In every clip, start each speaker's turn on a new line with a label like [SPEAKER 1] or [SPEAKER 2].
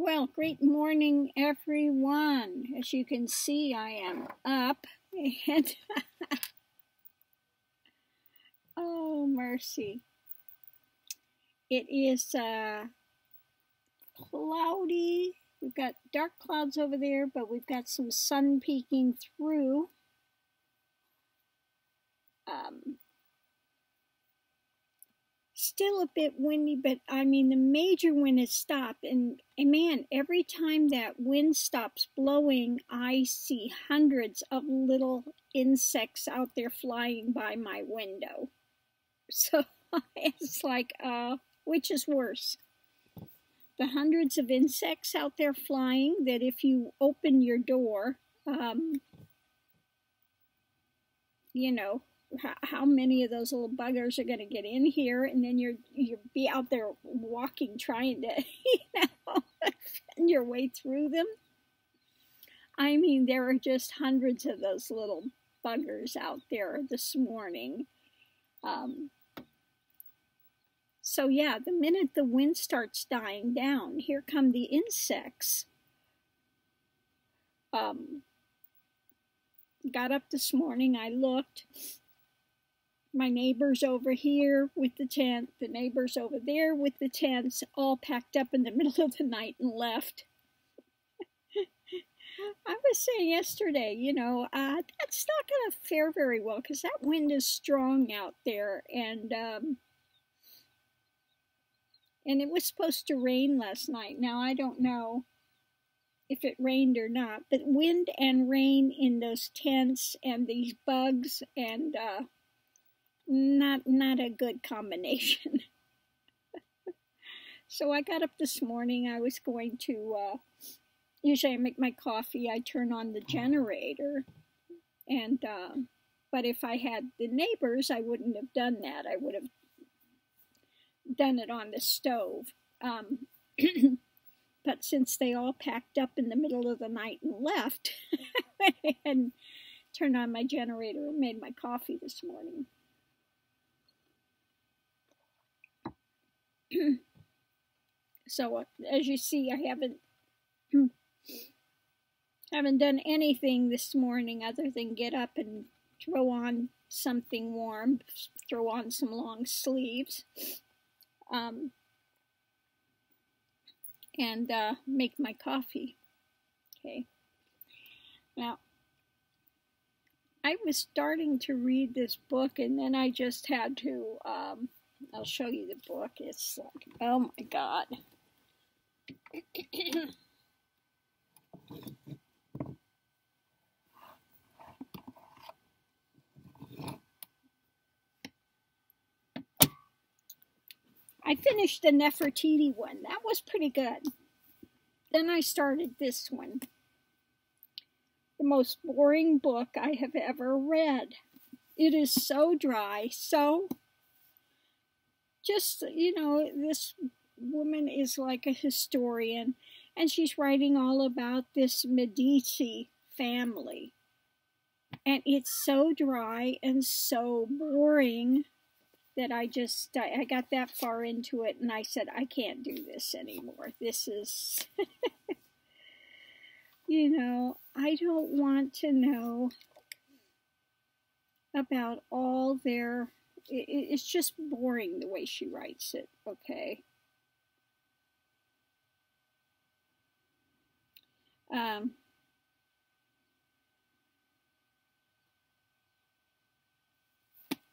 [SPEAKER 1] Well, great morning, everyone. As you can see, I am up and oh, mercy. It is cloudy. We've got dark clouds over there, but we've got some sun peeking through. Still a bit windy, but I mean, the major wind has stopped. And man, every time that wind stops blowing, I see hundreds of little insects out there flying by my window. So it's like, which is worse? The hundreds of insects out there flying that if you open your door, you know, how many of those little buggers are going to get in here, and then you'll be out there walking trying to, find your way through them. I mean, there are just hundreds of those little buggers out there this morning. So yeah, the minute the wind starts dying down, here come the insects. Got up this morning, I looked. My neighbors over here with the tent, the neighbors over there with the tents, all packed up in the middle of the night and left. I was saying yesterday, that's not going to fare very well because that wind is strong out there, and it was supposed to rain last night. Now, I don't know if it rained or not, but wind and rain in those tents and these bugs, and not a good combination. So I got up this morning. I was going to, usually I make my coffee, I turn on the generator, and but if I had the neighbors, I wouldn't have done that. I would have done it on the stove. But since they all packed up in the middle of the night and left, and turned on my generator and made my coffee this morning. So as you see, I haven't done anything this morning other than get up and throw on something warm, throw on some long sleeves, and make my coffee. Okay. Now, I was starting to read this book, and then I just had to, I'll show you the book. It's like, oh my God. I finished the Nefertiti one. That was pretty good. Then I started this one. The most boring book I have ever read. It is so dry, so just, this woman is like a historian, and she's writing all about this Medici family. And it's so dry and so boring that I got that far into it, and I said, I can't do this anymore. This is, I don't want to know about all their, it's just boring the way she writes it, okay?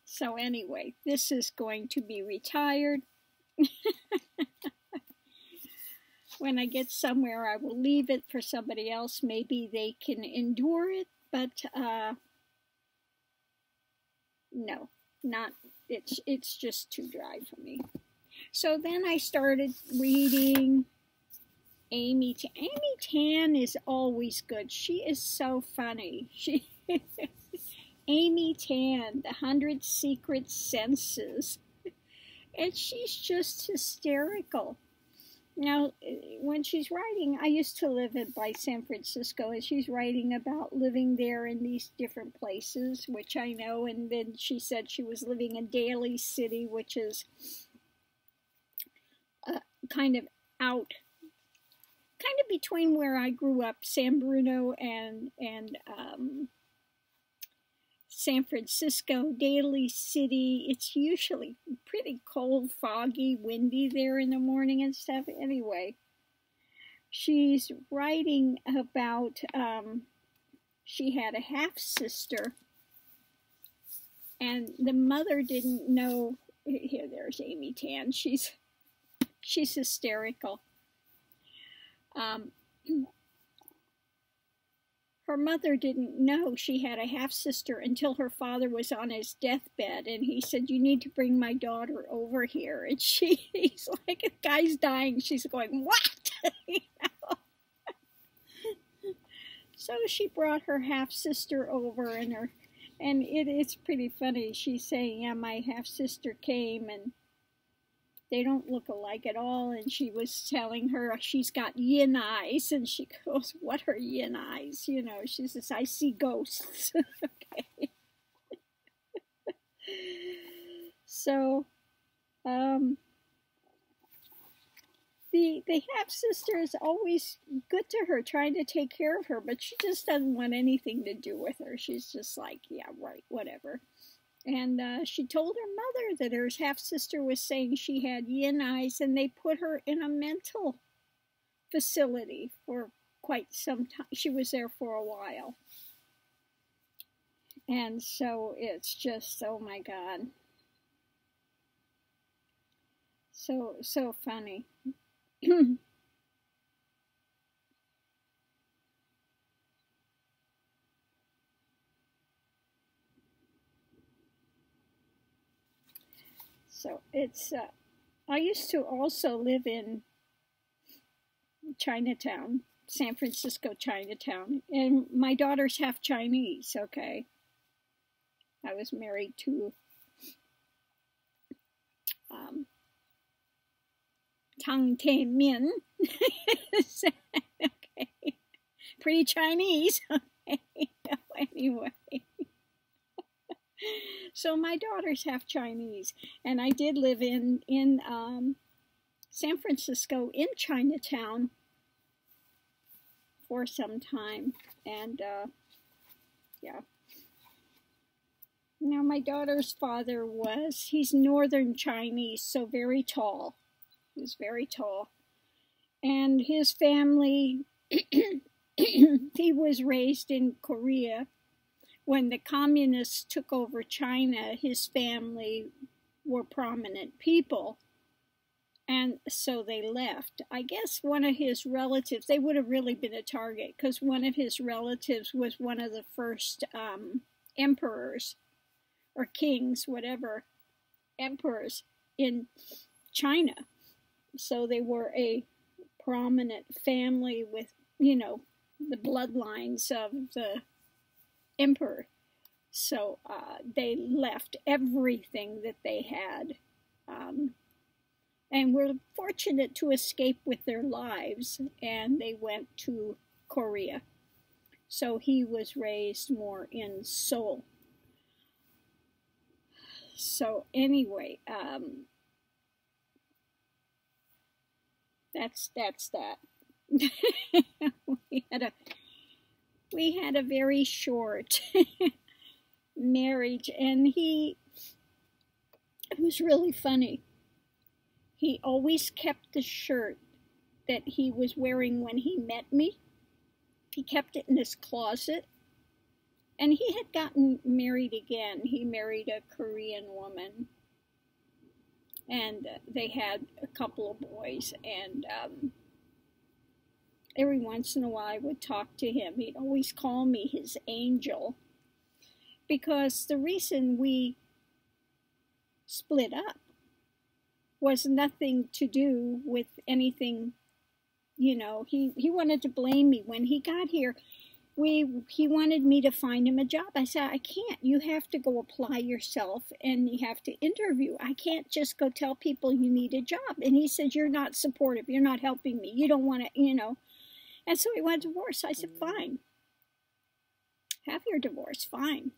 [SPEAKER 1] So anyway, this is going to be retired. When I get somewhere, I will leave it for somebody else. Maybe they can endure it, but no, it's just too dry for me. So then I started reading Amy Tan. Amy Tan is always good. She is so funny. Amy Tan, The 100 Secret Senses. And she's just hysterical. Now, when she's writing, I used to live by San Francisco, and she's writing about living there in these different places, which I know, and then she said she was living in Daly City, which is kind of between where I grew up, San Bruno and San Francisco, Daly City. It's usually pretty cold, foggy, windy there in the morning and stuff. Anyway, she's writing about she had a half sister, and the mother didn't know. Here, there's Amy Tan. She's hysterical. Her mother didn't know she had a half-sister until her father was on his deathbed, and he said, "You need to bring my daughter over here." And he's like, "The guy's dying." She's going, "What?" You know? So she brought her half-sister over, and it's pretty funny. She's saying, "Yeah, my half-sister came, and they don't look alike at all." And she was telling her she's got yin eyes, and she goes, "What are yin eyes?" You know, she says, "I see ghosts." Okay. So, the half-sister is always good to her, trying to take care of her, but she just doesn't want anything to do with her. She's just like, "Yeah, right, whatever." And she told her mother that her half-sister was saying she had yin eyes, and they put her in a mental facility for quite some time. She was there for a while. And so it's just, oh my God. So funny. So it's, I used to also live in Chinatown, San Francisco Chinatown, and my daughter's half Chinese, okay? I was married to Tang Te Min. Okay. Pretty Chinese. Okay. Anyway. So my daughter's half Chinese, and I did live in San Francisco in Chinatown for some time, and yeah. Now my daughter's father he's Northern Chinese, so very tall. He was very tall, and his family, he was raised in Korea. When the communists took over China, his family were prominent people, and so they left. I guess one of his relatives, they would have really been a target, because one of his relatives was one of the first emperors, or kings, whatever, emperors in China. So they were a prominent family with, you know, the bloodlines of the emperor. So they left everything that they had, and were fortunate to escape with their lives, and they went to Korea. So he was raised more in Seoul. So anyway, that's that. we had a very short marriage, and it was really funny. He always kept the shirt that he was wearing when he met me. He kept it in his closet. And he had gotten married again. He married a Korean woman. And they had a couple of boys. And every once in a while I would talk to him. He'd always call me his angel. Because the reason we split up was nothing to do with anything, you know. He wanted to blame me. When he got here, he wanted me to find him a job. I said, "I can't. You have to go apply yourself, and you have to interview. I can't just go tell people you need a job." And he said, "You're not supportive. You're not helping me. You don't want to, you know." And so he wanted a divorce. I said, "Fine. Have your divorce. Fine."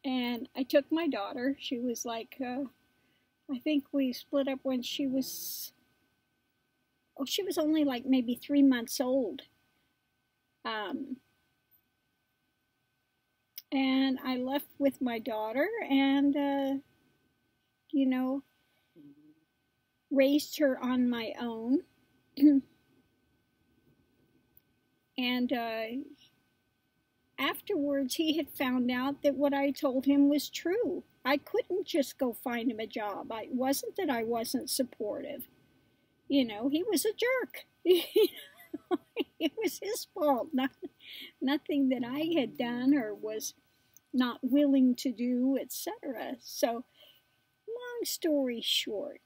[SPEAKER 1] And I took my daughter. She was like, I think we split up when she was oh, she was only like maybe 3 months old. And I left with my daughter and, you know, raised her on my own. And afterwards, he had found out that what I told him was true. I couldn't just go find him a job. It wasn't that I wasn't supportive. You know, he was a jerk. It was his fault, nothing that I had done or was not willing to do, etc. So, long story short,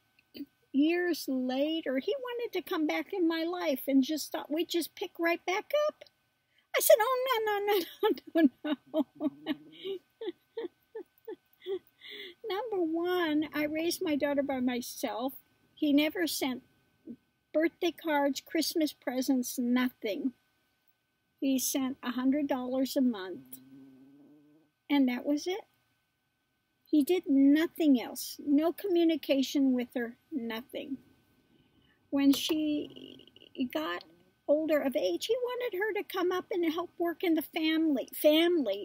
[SPEAKER 1] years later, he wanted to come back in my life and just thought we'd just pick right back up. I said, oh, no. Number one, I raised my daughter by myself. He never sent birthday cards, Christmas presents, nothing. He sent $100 a month. And that was it. He did nothing else. No communication with her, nothing. When she got older of age, he wanted her to come up and help work in the family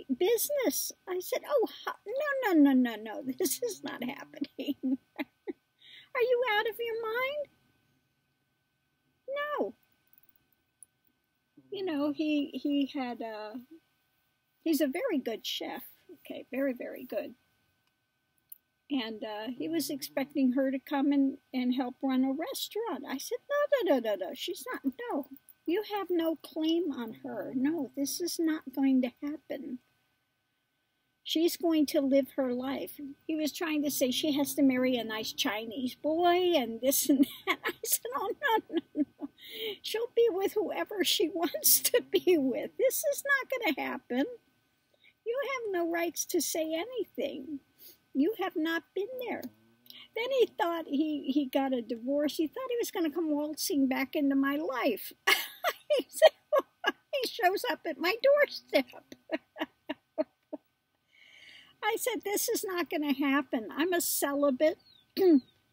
[SPEAKER 1] business. I said, oh, no, this is not happening. Are you out of your mind? No. You know, he had, he's a very good chef. Okay, very, very good. And he was expecting her to come and help run a restaurant. I said, no, she's not, no. You have no claim on her. No, this is not going to happen. She's going to live her life. He was trying to say she has to marry a nice Chinese boy and this and that. I said, oh, no. She'll be with whoever she wants to be with. This is not going to happen. You have no rights to say anything. You have not been there. Then he thought he got a divorce. He thought he was going to come waltzing back into my life. He shows up at my doorstep. I said, this is not going to happen. I'm a celibate.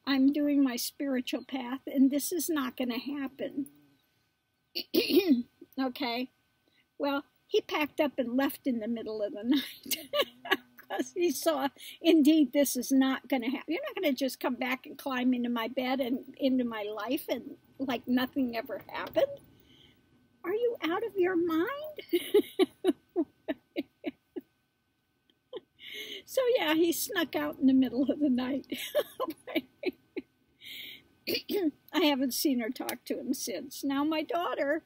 [SPEAKER 1] I'm doing my spiritual path, and this is not going to happen. Okay. Well, he packed up and left in the middle of the night. Because he saw, indeed, this is not going to happen. You're not going to just come back and climb into my bed and into my life and like nothing ever happened. Are you out of your mind? So yeah, he snuck out in the middle of the night. I haven't seen or talked to him since. Now my daughter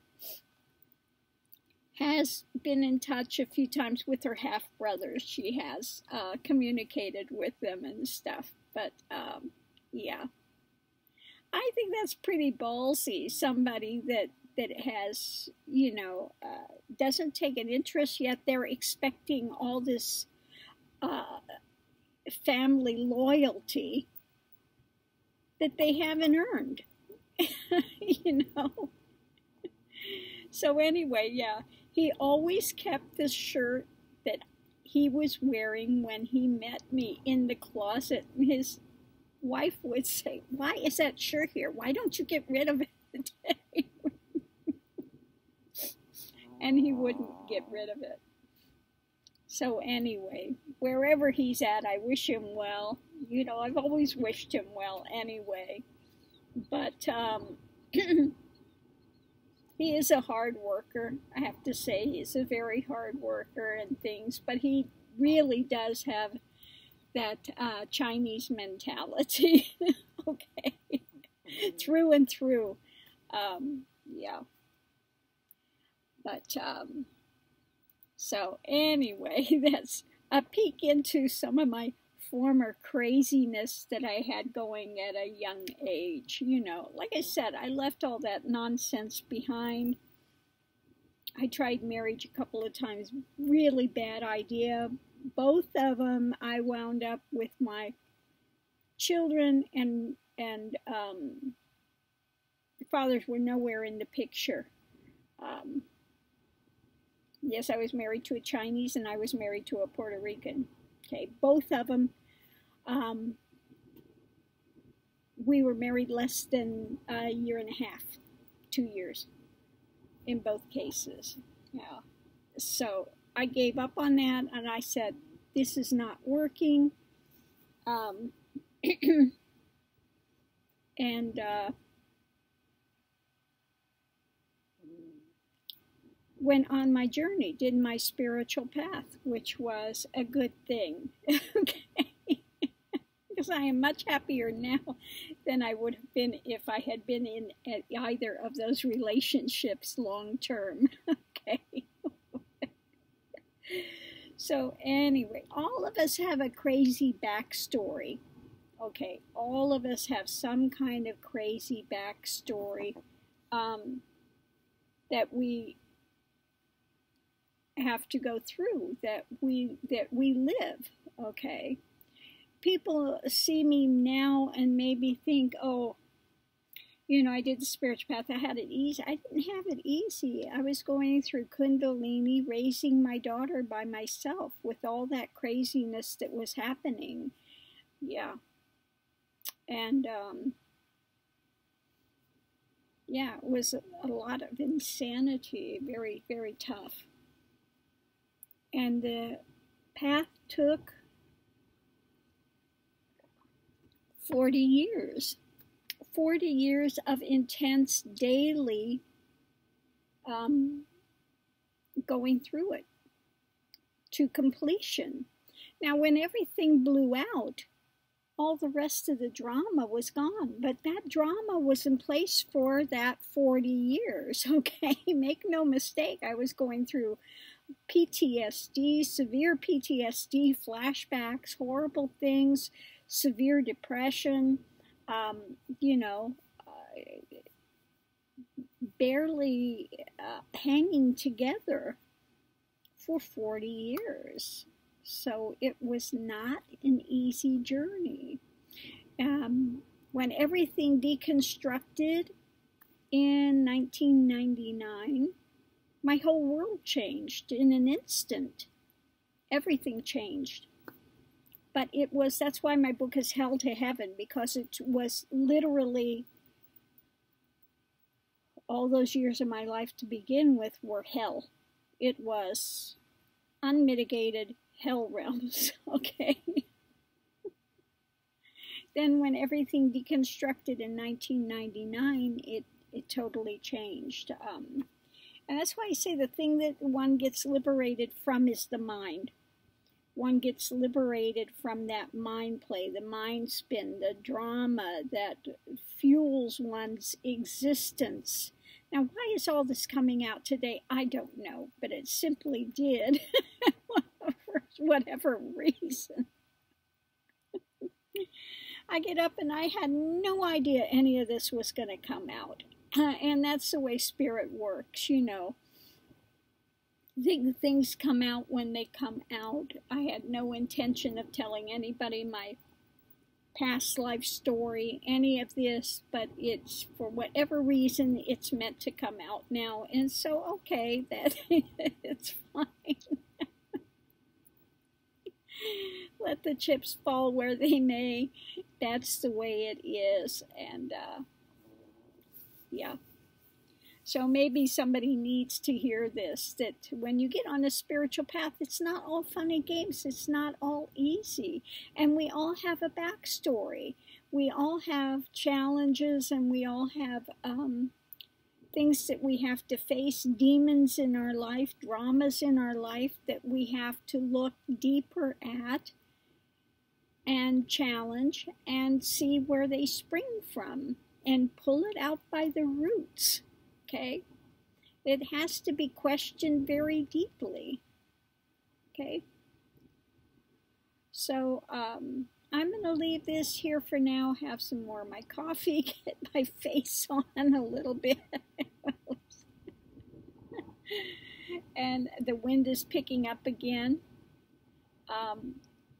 [SPEAKER 1] has been in touch a few times with her half-brothers. She has communicated with them and stuff. But, yeah. I think that's pretty ballsy. Somebody that has, you know, doesn't take an interest, yet they're expecting all this family loyalty that they haven't earned. You know? So anyway, yeah. He always kept the shirt that he was wearing when he met me in the closet. And his wife would say, why is that shirt here? Why don't you get rid of it? And he wouldn't get rid of it. So anyway, wherever he's at, I wish him well. You know, I've always wished him well anyway. But, he is a hard worker, I have to say. He's a very hard worker and things, but he really does have that Chinese mentality, okay, through and through, yeah. But, so anyway, that's a peek into some of my former craziness that I had going at a young age. You know, like I said, I left all that nonsense behind. I tried marriage a couple of times. Really bad idea. Both of them, I wound up with my children, and the fathers were nowhere in the picture. Yes, I was married to a Chinese, and I was married to a Puerto Rican. Okay, both of them. We were married less than a year and a half. 2 years in both cases. Yeah. So I gave up on that, and I said, this is not working. And went on my journey, did my spiritual path, which was a good thing. Okay. Because I am much happier now than I would have been if I had been in either of those relationships long term. Okay. So anyway, all of us have a crazy backstory. Okay, all of us have some kind of crazy backstory that we have to go through, that we live. Okay. People see me now and maybe think, oh, you know, I did the spiritual path, I had it easy. I didn't have it easy. I was going through Kundalini, raising my daughter by myself with all that craziness that was happening. Yeah. And, yeah, it was a lot of insanity, very, very tough. And the path took 40 years. 40 years of intense daily going through it to completion. Now, when everything blew out, all the rest of the drama was gone, but that drama was in place for that 40 years, okay? Make no mistake, I was going through PTSD, severe PTSD, flashbacks, horrible things, severe depression, you know, barely hanging together for 40 years. So it was not an easy journey. When everything deconstructed in 1999, my whole world changed in an instant. Everything changed. But it was, that's why my book is Hell to Heaven, because it was literally, all those years of my life to begin with were hell. It was unmitigated hell realms, okay? Then when everything deconstructed in 1999, it totally changed. And that's why I say the thing that one gets liberated from is the mind. One gets liberated from that mind play, the mind spin, the drama that fuels one's existence. Now, why is all this coming out today? I don't know, but it simply did for whatever reason. I get up and I had no idea any of this was going to come out. And that's the way spirit works, you know. Things come out when they come out. I had no intention of telling anybody my past life story, any of this, but it's, for whatever reason, it's meant to come out now. And so, okay, that it's fine. Let the chips fall where they may. That's the way it is. And, yeah. So maybe somebody needs to hear this, that when you get on a spiritual path, it's not all fun and games. It's not all easy. And we all have a backstory. We all have challenges, and we all have things that we have to face, demons in our life, dramas in our life that we have to look deeper at and challenge and see where they spring from and pull it out by the roots. Okay, it has to be questioned very deeply. Okay, so I'm going to leave this here for now, have some more of my coffee, get my face on a little bit. And the wind is picking up again.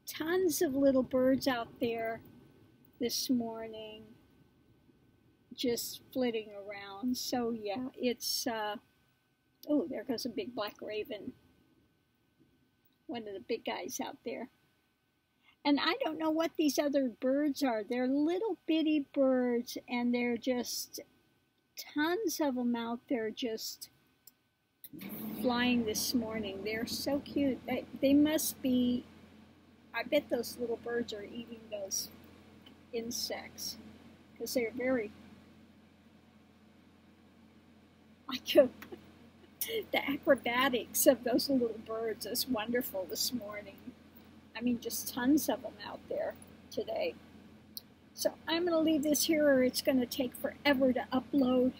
[SPEAKER 1] Tons of little birds out there this morning, just flitting around. So yeah, it's, oh, there goes a big black raven. One of the big guys out there. And I don't know what these other birds are. They're little bitty birds, and they're just tons of them out there just flying this morning. They're so cute. They must be, I bet those little birds are eating those insects because they're very, the acrobatics of those little birds is wonderful this morning. I mean, just tons of them out there today. So I'm going to leave this here or it's going to take forever to upload.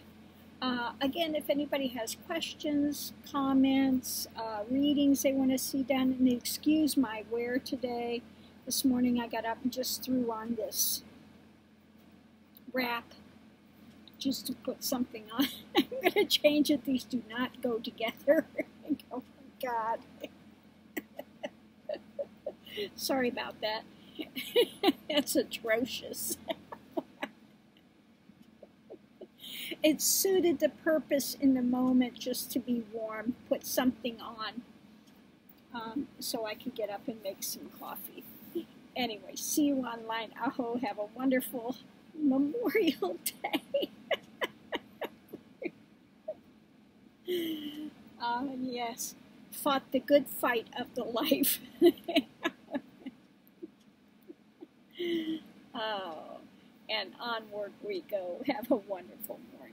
[SPEAKER 1] Again, if anybody has questions, comments, readings they want to see done, and excuse my wear today. This morning I got up and just threw on this wrap just to put something on. I'm going to change it. These do not go together. Oh my God. Sorry about that. That's atrocious. It suited the purpose in the moment just to be warm, put something on so I could get up and make some coffee. Anyway, see you online. Aho, have a wonderful Memorial Day. Yes, fought the good fight of the life. Oh, and onward we go. Have a wonderful morning.